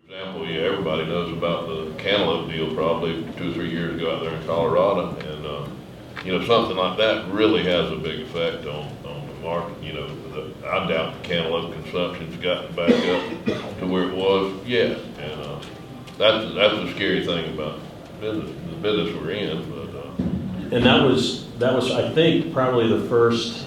For example, yeah, everybody knows about the cantaloupe deal probably 2 or 3 years ago out there in Colorado, and something like that really has a big effect on the market. I doubt the cantaloupe consumption's gotten back up to where it was yet, and that's the scary thing about business, the business we're in. And that was I think probably the first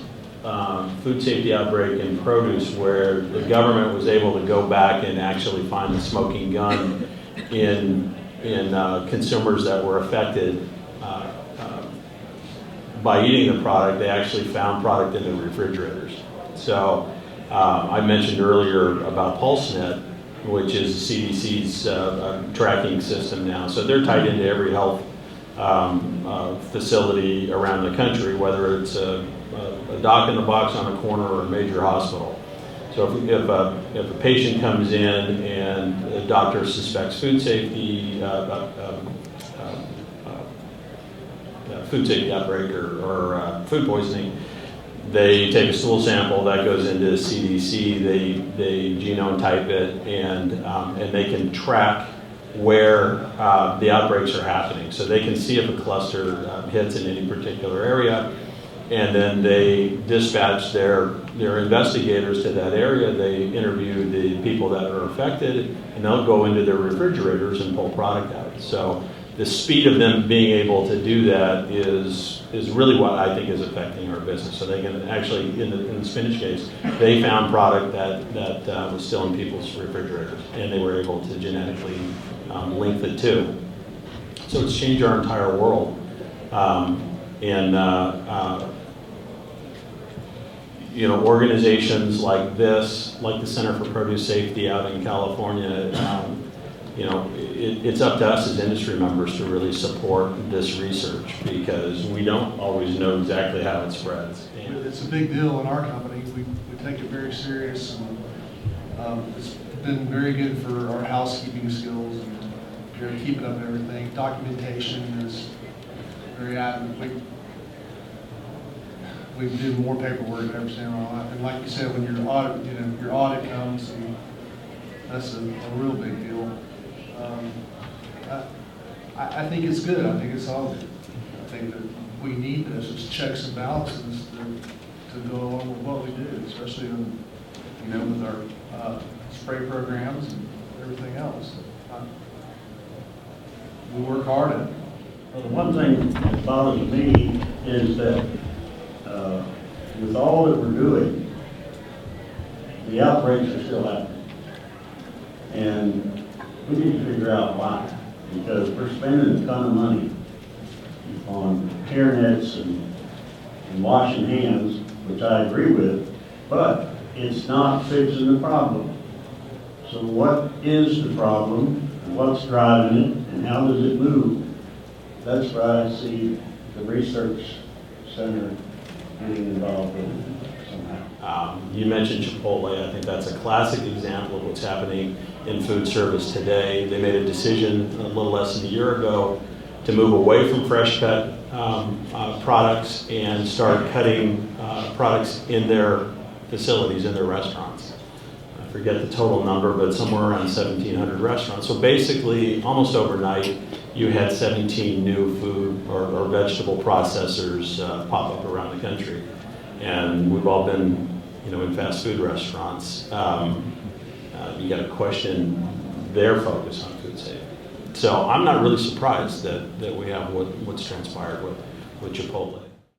food safety outbreak in produce where the government was able to go back and actually find the smoking gun in consumers that were affected by eating the product. They actually found product in the refrigerators. So I mentioned earlier about PulseNet, which is the CDC's tracking system now. So they're tied into every health facility around the country, whether it's a doc in the box on a corner or a major hospital. So if a patient comes in and the doctor suspects food safety outbreak or food poisoning, they take a stool sample that goes into CDC. They genome type it, and they can track where the outbreaks are happening. So they can see if a cluster hits in any particular area, and then they dispatch their investigators to that area. They interview the people that are affected, and they'll go into their refrigerators and pull product out. So the speed of them being able to do that is really what I think is affecting our business. So they can actually, in the spinach case, they found product that was still in people's refrigerators, and they were able to genetically link the two. So it's changed our entire world. Organizations like this, like the Center for Produce Safety out in California, it's up to us as industry members to really support this research, because we don't always know exactly how it spreads. It's a big deal in our company. We take it very serious, and it's been very good for our housekeeping skills and keeping up everything. Documentation is very adamant. We do more paperwork every single time. And like you said, when your audit comes, and that's a real big deal. I think it's good. I think it's all good. I think that we need this as checks and balances to go along with what we do, especially with our spray programs and everything else. We work hard at it. Well, the one thing that bothers me is that with all that we're doing, the outbreaks are still happening. And we need to figure out why. Because we're spending a ton of money on hairnets and washing hands, which I agree with, but it's not fixing the problem. So what is the problem, what's driving it, and how does it move? That's where I see the research center getting involved in somehow. You mentioned Chipotle. I think that's a classic example of what's happening in food service today. They made a decision a little less than a year ago to move away from fresh cut products and start cutting products in their facilities, in their restaurants. I forget the total number, but somewhere around 1,700 restaurants. So basically, almost overnight, you had 17 new food or vegetable processors pop up around the country. And we've all been, in fast food restaurants. You got to question their focus on food safety. So I'm not really surprised that we have what's transpired with Chipotle.